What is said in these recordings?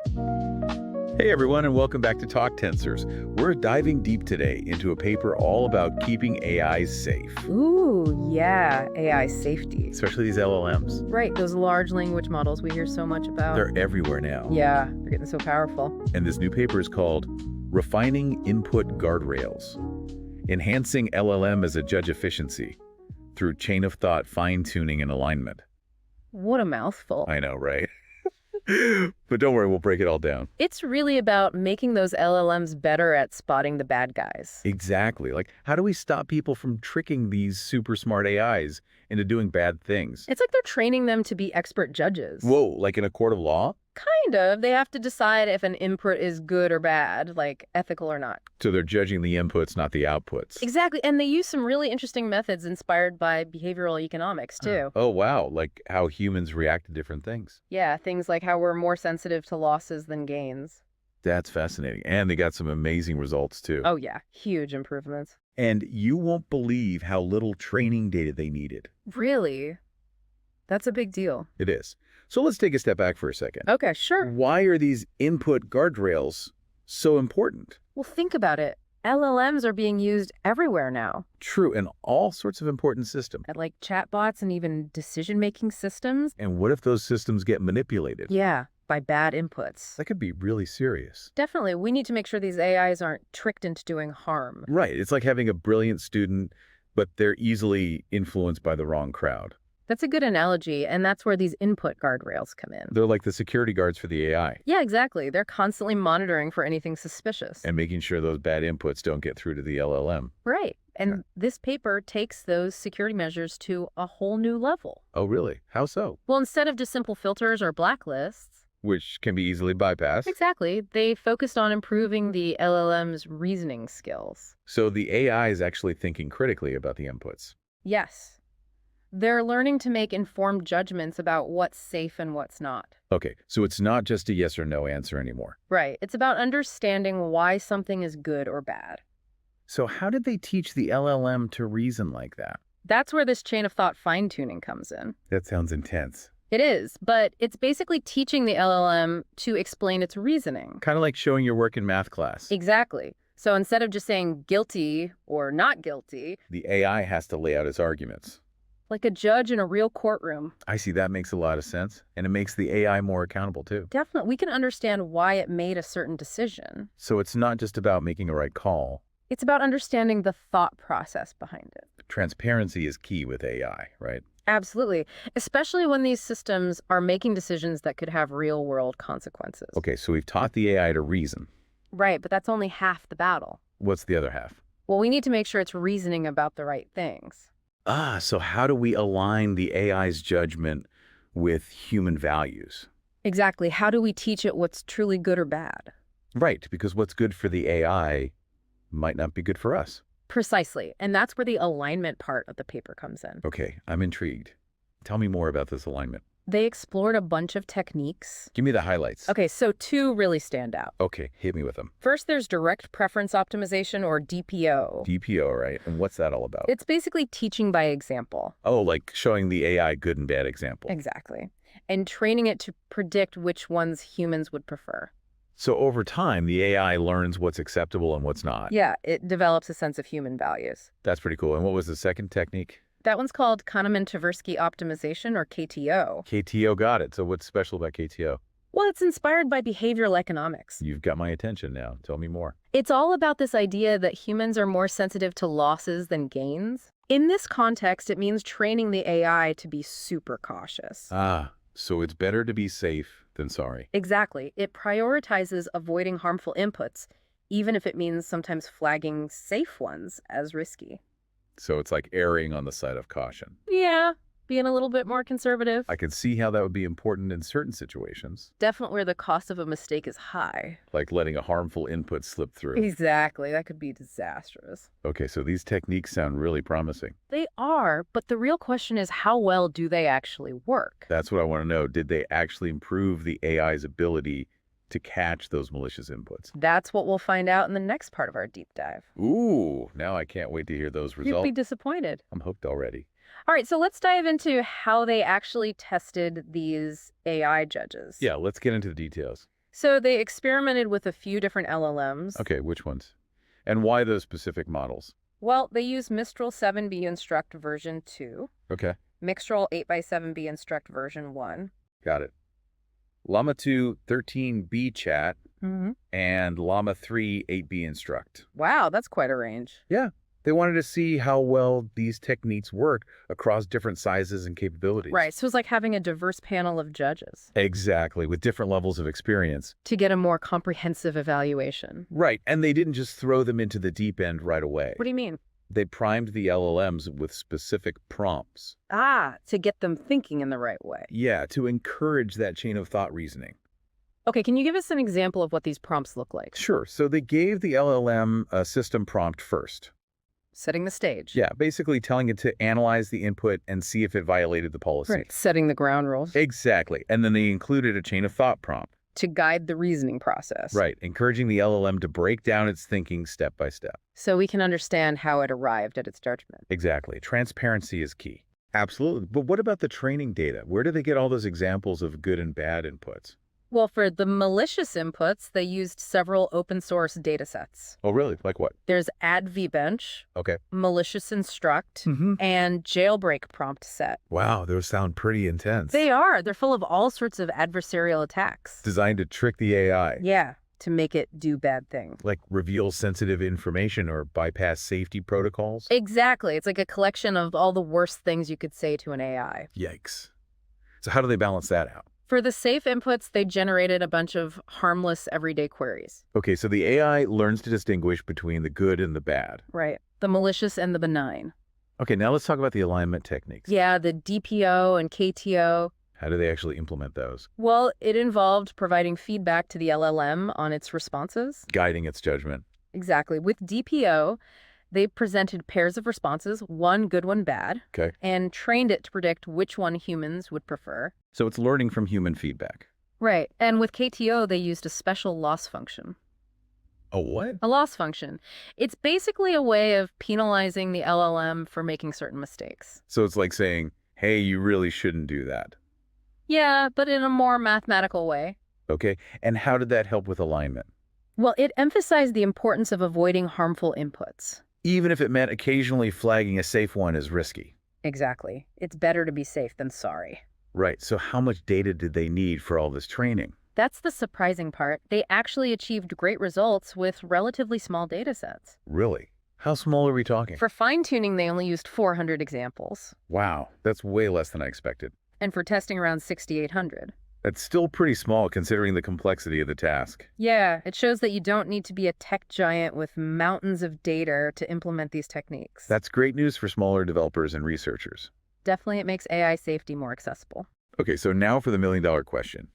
Hey everyone, and welcome back to Talk Tensors. We're diving deep today into a paper all about keeping AIs safe, Ooh, yeah, AI safety. especially these LLMs. Right, those large language models we hear so much about. They're everywhere now. Yeah, they're getting so powerful. And this new paper is called Refining Input Guardrails, Enhancing LLM as a Judge Efficiency Through Chain of Thought Fine-Tuning and Alignment. What a mouthful. I know, right? But don't worry, we'll break it all down. It's really about making those LLMs better at spotting the bad guys. Exactly. Like, how do we stop people from tricking these super smart AIs into doing bad things? It's like they're training them to be expert judges. Whoa, like in a court of law? Kind of. They have to decide if an input is good or bad, like ethical or not. So they're judging the inputs, not the outputs. Exactly. And they use some really interesting methods inspired by behavioral economics, too. Oh, wow. Like how humans react to different things. Yeah, things like how we're more sensitive to losses than gains. That's fascinating. And they got some amazing results, too. Oh, yeah. Huge improvements. And you won't believe how little training data they needed. Really? That's a big deal. It is. So let's take a step back for a second. Okay, sure. Why are these input guardrails so important? Well, think about it. LLMs are being used everywhere now, True, in all sorts of important systems. at like chatbots and even decision-making systems. And what if those systems get manipulated? Yeah, by bad inputs. That could be really serious. Definitely, we need to make sure these AIs aren't tricked into doing harm. Right. It's like having a brilliant student, but they're easily influenced by the wrong crowd. That's a good analogy, and that's where these input guardrails come in. They're like the security guards for the AI Yeah, exactly. They're constantly monitoring for anything suspicious. and making sure those bad inputs don't get through to the LLM. Right. And Yeah. this paper takes those security measures to a whole new level. Oh, really? How so? Well, instead of just simple filters or blacklists, Which can be easily bypassed. exactly, they focused on improving the LLM's reasoning skills. So the AI is actually thinking critically about the inputs. Yes. They're learning to make informed judgments about what's safe and what's not. Okay, so it's not just a yes or no answer anymore. Right. It's about understanding why something is good or bad. So how did they teach the LLM to reason like that? That's where this chain of thought fine-tuning comes in. That sounds intense. It is, but it's basically teaching the LLM to explain its reasoning. Kind of like showing your work in math class. Exactly. So instead of just saying guilty or not guilty, The AI has to lay out its arguments. like a judge in a real courtroom, I see, that makes a lot of sense. And it makes the AI more accountable too. definitely we can understand why it made a certain decision. So it's not just about making a right call. It's about understanding the thought process behind it. Transparency is key with AI, right? Absolutely, especially when these systems are making decisions that could have real-world consequences. Okay, so we've taught the AI to reason. Right, but that's only half the battle. What's the other half? Well, we need to make sure it's reasoning about the right things. So how do we align the AI's judgment with human values? Exactly. How do we teach it what's truly good or bad? Right, because what's good for the AI might not be good for us. Precisely. And that's where the alignment part of the paper comes in. Okay, I'm intrigued. Tell me more about this alignment. They explored a bunch of techniques. Give me the highlights. Okay, so two really stand out. Okay, hit me with them. First, there's direct preference optimization, or DPO. DPO, right? And what's that all about? It's basically teaching by example. Oh, like showing the AI good and bad example. Exactly. And training it to predict which ones humans would prefer. So over time, the AI learns what's acceptable and what's not. Yeah, it develops a sense of human values. That's pretty cool. And what was the second technique? That one's called Kahneman-Tversky optimization, or KTO. KTO, got it. So what's special about KTO? Well, it's inspired by behavioral economics. You've got my attention now. Tell me more. It's all about this idea that humans are more sensitive to losses than gains. In this context, it means training the AI to be super cautious. So it's better to be safe than sorry. Exactly. It prioritizes avoiding harmful inputs, even if it means sometimes flagging safe ones as risky. So it's like erring on the side of caution. Yeah, being a little bit more conservative. I can see how that would be important in certain situations, Definitely where the cost of a mistake is high. like letting a harmful input slip through. Exactly. That could be disastrous. Okay, so these techniques sound really promising. They are, but the real question is, how well do they actually work? That's what I want to know. Did they actually improve the AI's ability to catch those malicious inputs? That's what we'll find out in the next part of our deep dive. Ooh, now I can't wait to hear those You'd results. be disappointed. I'm hooked already. All right, so let's dive into how they actually tested these AI judges. Yeah, let's get into the details. So they experimented with a few different LLMs. Okay, which ones? And why those specific models? Well, they used Mistral 7B Instruct version 2, Okay, Mixtral 8x7B Instruct version 1. got it. LaMa 2 13B chat and LaMA 3 8B instruct. Wow, that's quite a range. Yeah, they wanted to see how well these techniques work across different sizes and capabilities. Right, so it's like having a diverse panel of judges Exactly, with different levels of experience. to get a more comprehensive evaluation. Right, and they didn't just throw them into the deep end right away. What do you mean? They primed the LLMs with specific prompts. To get them thinking in the right way. Yeah, to encourage that chain of thought reasoning. Okay, can you give us an example of what these prompts look like? Sure, so they gave the LLM a system prompt first. Setting the stage. Yeah, basically telling it to analyze the input and see if it violated the policy. Right, setting the ground rules. Exactly, and then they included a chain of thought prompt. To guide the reasoning process. Right, encouraging the LLM to break down its thinking step by step. So we can understand how it arrived at its judgment. Exactly. Transparency is key. Absolutely. But what about the training data? Where do they get all those examples of good and bad inputs? Well, for the malicious inputs, they used several open source datasets. Oh, really? Like what? There's advbench, Okay. malicious instruct, Mm-hmm. and jailbreak prompt set. Wow, those sound pretty intense. They are. They're full of all sorts of adversarial attacks. Designed to trick the AI. Yeah, to make it do bad things. Like reveal sensitive information or bypass safety protocols? Exactly. It's like a collection of all the worst things you could say to an AI. Yikes. So how do they balance that out? For the safe inputs, they generated a bunch of harmless everyday queries. Okay, so the AI learns to distinguish between the good and the bad. Right. The malicious and the benign. Okay, now let's talk about the alignment techniques. Yeah, the DPO and KTO. How do they actually implement those? Well, it involved providing feedback to the LLM on its responses. Guiding its judgment. Exactly. With DPO, they presented pairs of responses, one good, one bad, Okay. and trained it to predict which one humans would prefer. So it's learning from human feedback. Right. And with KTO, they used a special loss function. A what? A loss function. It's basically a way of penalizing the LLM for making certain mistakes. So it's like saying, hey, you really shouldn't do that. Yeah, but in a more mathematical way. Okay, and how did that help with alignment? Well, it emphasized the importance of avoiding harmful inputs. Even if it meant occasionally flagging a safe one as risky. Exactly. It's better to be safe than sorry. Right, so how much data did they need for all this training? That's the surprising part. They actually achieved great results with relatively small data sets. Really? How small are we talking? For fine-tuning, they only used 400 examples. Wow, that's way less than I expected. And for testing, around 6,800. That's still pretty small considering the complexity of the task. Yeah, it shows that you don't need to be a tech giant with mountains of data to implement these techniques. That's great news for smaller developers and researchers. Definitely it makes AI safety more accessible. Okay, so now for the million-dollar question.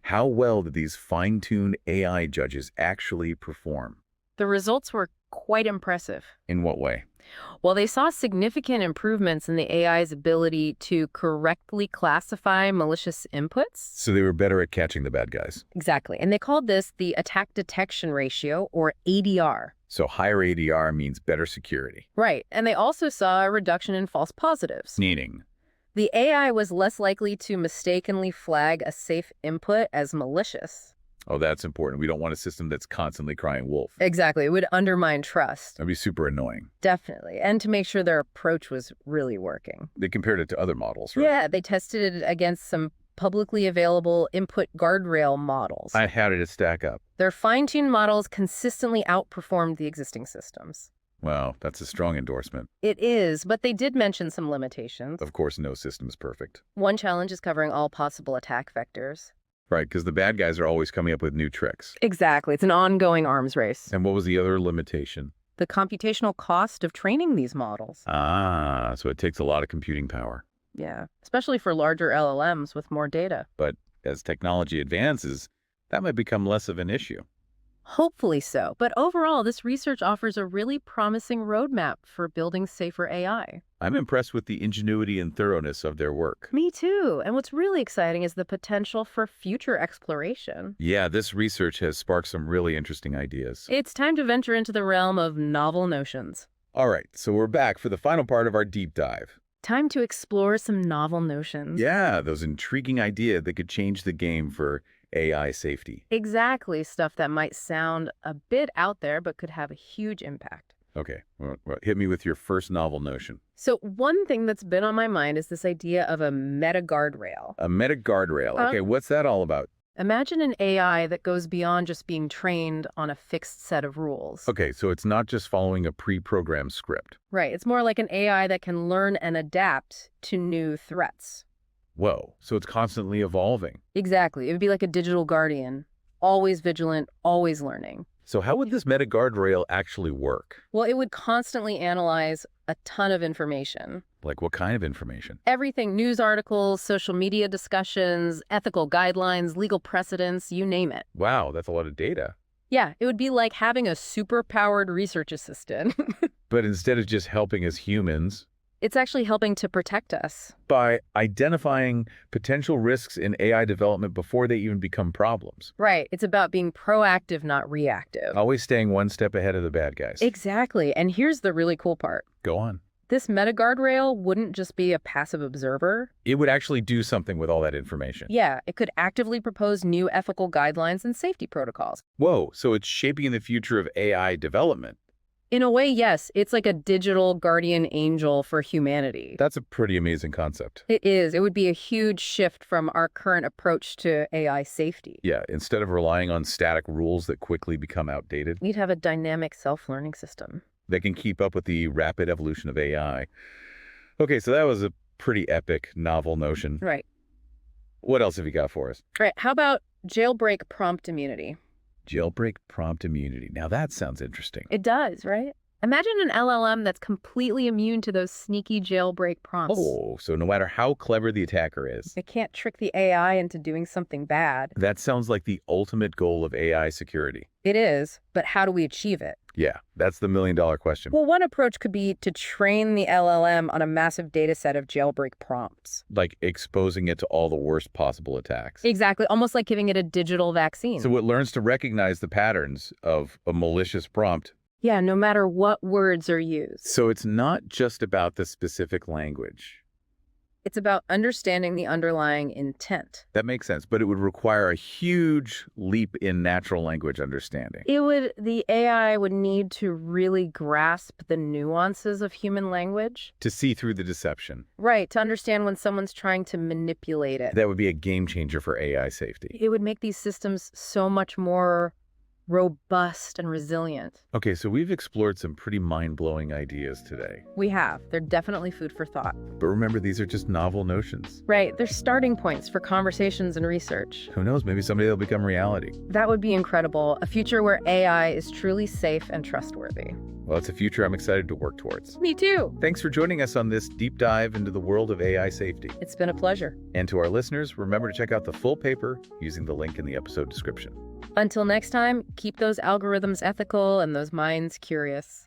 How well did these fine-tuned AI judges actually perform? The results were quite impressive. In what way? Well, they saw significant improvements in the AI's ability to correctly classify malicious inputs. So they were better at catching the bad guys. Exactly. And they called this the attack detection ratio, or ADR. So higher ADR means better security. Right. And they also saw a reduction in false positives. Meaning? The AI was less likely to mistakenly flag a safe input as malicious. Oh, that's important. We don't want a system that's constantly crying wolf. Exactly. It would undermine trust. That'd be super annoying. Definitely. And to make sure their approach was really working. They compared it to other models, right? Yeah, they tested it against some publicly available input guardrail models. How did it stack up? Their fine-tuned models consistently outperformed the existing systems. Well, that's a strong endorsement. It is, but they did mention some limitations. Of course, no system is perfect. One challenge is covering all possible attack vectors. Right, because the bad guys are always coming up with new tricks. Exactly. It's an ongoing arms race. And what was the other limitation? The computational cost of training these models. Ah, so it takes a lot of computing power. Yeah, especially for larger LLMs with more data. But as technology advances, that might become less of an issue. Hopefully so. But overall, this research offers a really promising roadmap for building safer AI. I'm impressed with the ingenuity and thoroughness of their work. Me too. And what's really exciting is the potential for future exploration. Yeah, this research has sparked some really interesting ideas. It's time to venture into the realm of novel notions. All right, so we're back for the final part of our deep dive. Time to explore some novel notions. Yeah, those intriguing ideas that could change the game for AI safety. Exactly, stuff that might sound a bit out there but could have a huge impact. Okay, well, hit me with your first novel notion. So one thing that's been on my mind is this idea of a meta guardrail. A meta guardrail. Okay, what's that all about? Imagine an AI that goes beyond just being trained on a fixed set of rules. Okay, so it's not just following a pre-programmed script. Right, it's more like an AI that can learn and adapt to new threats. Whoa, so it's constantly evolving. Exactly, it would be like a digital guardian, always vigilant, always learning. So how would this meta guardrail actually work? Well, it would constantly analyze a ton of information. Like what kind of information? Everything, news articles, social media discussions, ethical guidelines, legal precedents, you name it. Wow, that's a lot of data. Yeah, it would be like having a super-powered research assistant. But instead of just helping us humans, It's actually helping to protect us. by identifying potential risks in AI development before they even become problems. Right, it's about being proactive, not reactive. Always staying one step ahead of the bad guys. Exactly, and here's the really cool part. Go on. This meta guardrail wouldn't just be a passive observer. It would actually do something with all that information. Yeah, it could actively propose new ethical guidelines and safety protocols. Whoa, so it's shaping the future of AI development. In a way, yes, it's like a digital guardian angel for humanity. That's a pretty amazing concept. It is. It would be a huge shift from our current approach to AI safety. Yeah, instead of relying on static rules that quickly become outdated, We'd have a dynamic self-learning system. they can keep up with the rapid evolution of AI. Okay, so that was a pretty epic, novel notion. Right. What else have you got for us? Right. How about jailbreak prompt immunity? Jailbreak prompt immunity. Now that sounds interesting. It does, right? Imagine an LLM that's completely immune to those sneaky jailbreak prompts. Oh, so no matter how clever the attacker is, It can't trick the AI into doing something bad. that sounds like the ultimate goal of AI security. It is, but how do we achieve it? Yeah, that's the million-dollar question. Well, one approach could be to train the LLM on a massive data set of jailbreak prompts. Like exposing it to all the worst possible attacks. Exactly, almost like giving it a digital vaccine. So it learns to recognize the patterns of a malicious prompt. Yeah, no matter what words are used. So it's not just about the specific language. It's about understanding the underlying intent. That makes sense, but it would require a huge leap in natural language understanding. The AI would need to really grasp the nuances of human language. To see through the deception. Right, to understand when someone's trying to manipulate it. That would be a game changer for AI safety. It would make these systems so much more robust and resilient. Okay, so we've explored some pretty mind-blowing ideas today. We have. They're definitely food for thought. But remember, these are just novel notions. Right, they're starting points for conversations and research. Who knows, maybe someday they'll become reality. That would be incredible. A future where AI is truly safe and trustworthy. Well, it's a future I'm excited to work towards. Me too. Thanks for joining us on this deep dive into the world of AI safety. It's been a pleasure. And to our listeners, remember to check out the full paper using the link in the episode description. Until next time, keep those algorithms ethical and those minds curious.